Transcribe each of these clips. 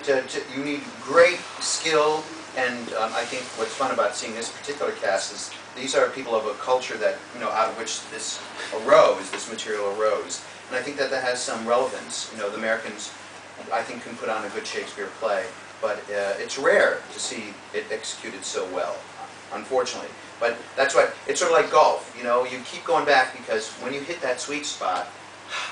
you need great skill, and I think what's fun about seeing this particular cast is these are people of a culture that, you know, out of which this arose, this material arose. And I think that that has some relevance. You know, the Americans, I think, can put on a good Shakespeare play, but it's rare to see it executed so well, unfortunately. But that's what, it's sort of like golf, you know, you keep going back because when you hit that sweet spot,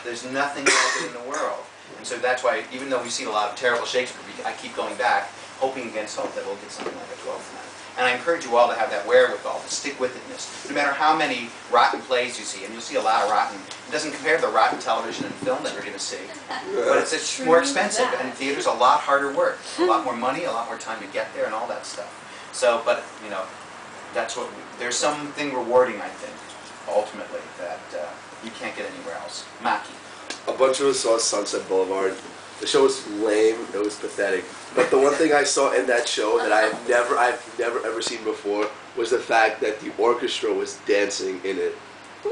there's nothing like it in the world. And so that's why, even though we've seen a lot of terrible Shakespeare, I keep going back, hoping against hope that we'll get something like a 12th night. And I encourage you all to have that wherewithal, to stick with itness. No matter how many rotten plays you see, and you'll see a lot of rotten, it doesn't compare to the rotten television and film that you're going to see. But it's more expensive, and theater's a lot harder work. A lot more money, a lot more time to get there, and all that stuff. So, but, you know, that's what, there's something rewarding, I think, ultimately, that you can't get anywhere else. Maki. A bunch of us saw Sunset Boulevard. The show was lame, it was pathetic. But the one thing I saw in that show that I've never ever seen before was the fact that the orchestra was dancing in it.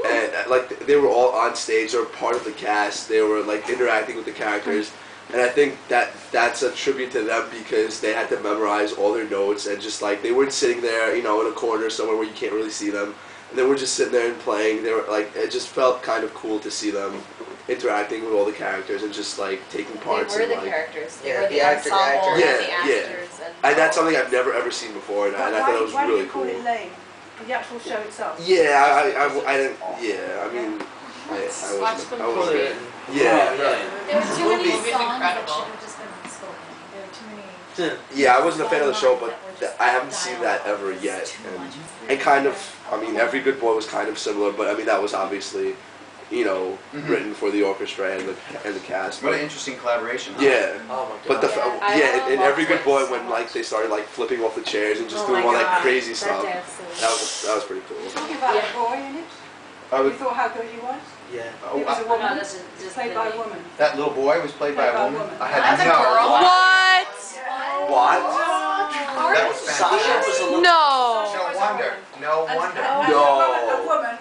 And like they were all on stage, they were part of the cast, they were like interacting with the characters. And I think that that's a tribute to them because they had to memorize all their notes and just like they weren't sitting there, you know, in a corner somewhere where you can't really see them. And they were just sitting there and playing. They were like, it just felt kind of cool to see them interacting with all the characters and just like taking parts. They were in, the like, characters. They yeah, were the ensemble yeah, and the actors. And that's something I've never ever seen before, and I thought it was really cool. Why do you call it lame? The actual show itself? Yeah, I didn't. Yeah, I mean, I wasn't. Yeah. There were too many songs that incredible. should have just been unspoken. There were too many. Yeah, I wasn't a fan of the show, but I haven't seen that ever yet. And kind of, I mean, Every Good Boy was kind of similar, but I mean that was obviously, you know, written for the orchestra and the cast. What an interesting collaboration. Huh? Yeah. Oh my God. But in Every Good Boy, when like they started like flipping off the chairs and just doing all that crazy stuff, that was pretty cool. Talking about a boy in it. You thought how good he was? Yeah. He was a woman. Just Played by a woman. That little boy was played by a woman? I had That's a no. girl? What? What? That was fantastic. No. No wonder. No wonder. A woman.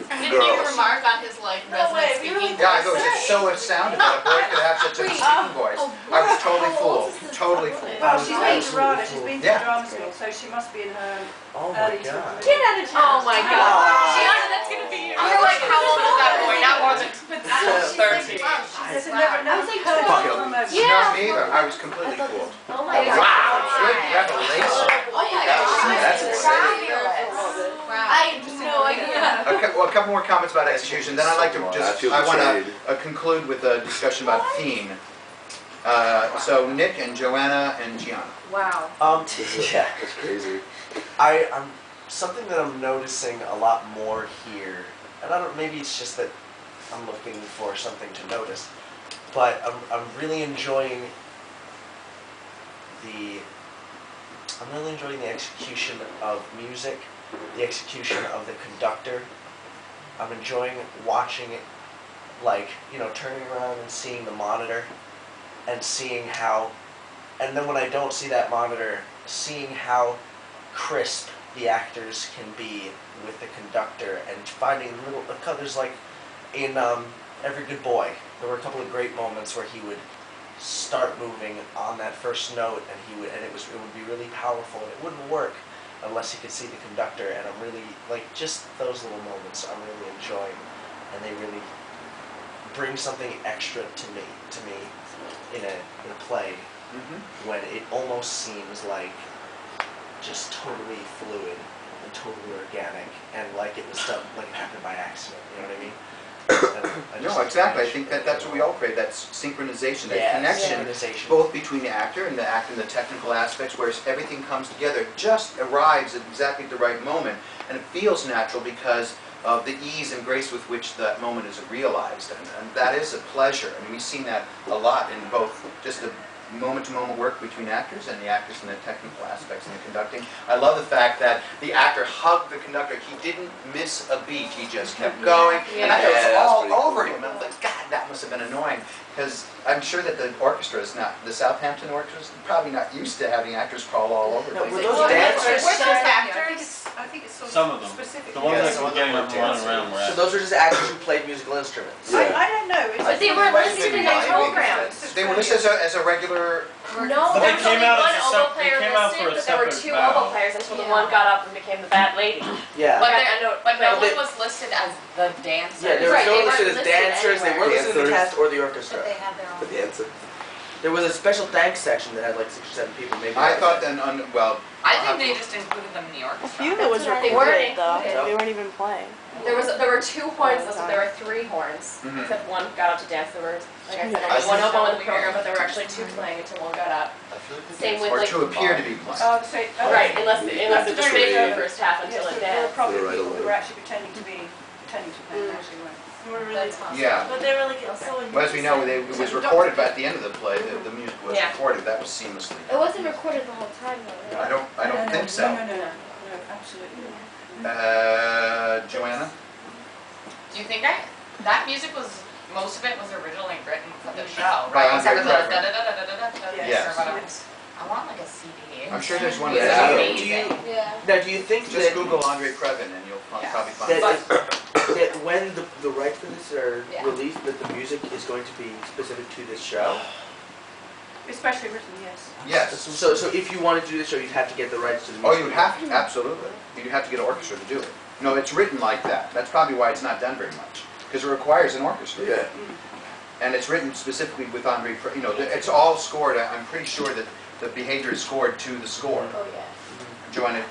Did you remark on his like resonant speaking? Yeah, I was just so astounded that a boy could have such a speaking voice. I was totally fooled. Totally fooled. Well, she's been to drama. She's been to Yeah. drama school, so she must be in her Oh my early God. 20s. Get out of town. Oh my God. Gianna, that's gonna be you. You're like, how old is that boy? Not more than 13. There's never no I was like, heard Fuck from her. No, me either. I was completely fooled. Oh my God. Wow, good revelation. Oh my God. That's insane. I had no idea. Okay, well, a couple more comments about execution. Then I'd like to just, I want betrayed. to conclude with a discussion about theme. So Nick and Joanna and Gianna. Wow. Yeah. That's crazy. I'm something that I'm noticing a lot more here, and I don't. Maybe it's just that I'm looking for something to notice, but I'm really enjoying the. I'm really enjoying the execution of music, the execution of the conductor. I'm enjoying watching it, like, you know, turning around and seeing the monitor, and seeing how, and then when I don't see that monitor, seeing how crisp the actors can be with the conductor, and finding little, there's like, in Every Good Boy, there were a couple of great moments where he would start moving on that first note, and it would be really powerful, and it wouldn't work unless you could see the conductor, and I'm really, like, just those little moments I'm really enjoying, and they really bring something extra to me in a play, when it almost seems like just totally fluid and totally organic, and like it was done, like it happened by accident, you know what I mean? No, exactly. I think that's what we all crave, that synchronization, that connection, synchronization. both between the actor and the technical aspects, where everything comes together, just arrives at exactly the right moment, and it feels natural because of the ease and grace with which that moment is realized, and that is a pleasure. I mean, we've seen that a lot in both just the moment-to-moment work between actors and the actors in the technical aspects and the conducting. I love the fact that the actor hugged the conductor. He didn't miss a beat. He just kept going, and that was all over him. And I was like, God, that must have been annoying, because I'm sure that the orchestra is not, the Southampton orchestra is probably not used to having actors crawl all over. No, the were place. those dancers? Were those actors? I think it's sort of Some of them. specific. The ones that were getting up and running around were So those are just actors who played musical instruments. Yeah. I don't no. It's But they weren't listed in their Maybe. programs. They were listed as a regular, No, But there they was came only out one as a oboe sep- they player came out for listed, a but there were separate two battle. oboe players until the Yeah. one got up and became the bad lady. Yeah. But, Like, there, I know- but no but they- one was listed as the dancer. Yeah, they were Right, no they listed weren't as listed dancers, they anywhere. weren't listed in the Dancers. cast or the orchestra. But they had their The own. dancer. There was a special thanks section that had like 6 or 7 people. Maybe I that thought was it. then, well, I think they just included them in the A orchestra. few of it was That's what I- they weren't recorded though. included. They weren't even playing. There were 2 horns listed, there were 3 horns, Mhm. except one got up to dance. There were, like I said, I only one see. oboe in the program, but there were actually 2 playing until one got up. Same with or like. to appear to be playing. Oh, so, Right, unless it That's just very made good. the first half Yes, until it there were danced. probably Right people who away. were actually pretending to play, Mm. actually weren't. They were really That's awesome. Yeah. But they were like so. Well, as we know, it was recorded, but at the end of the play, the music was Yeah. recorded, that was seamlessly. It wasn't recorded the whole time though, I don't think No, so. no, absolutely not. Joanna? Do you think that music was, most of it was originally written for the show, By right? Andre Except for the Previn. da-da-da-da-da-da-da, Yes. or whatever. I want like a CD. I'm sure there's one It's that's out. amazing. Yeah. Now, do you think Just that, Google Andre Previn and you'll Yeah. probably find that, it. that when the rights for this are Yeah. released, that the music is going to be specific to this show? Especially written, yes. Yes. So if you wanted to do the show, you'd have to get the rights to the Oh, music. you would have to, absolutely. You'd have to get an orchestra to do it. No, it's written like that. That's probably why it's not done very much, because it requires an orchestra. Yeah. And it's written specifically with Andre, it's all scored, I'm pretty sure that the behavior is scored to the score. Oh, yeah. Joanna,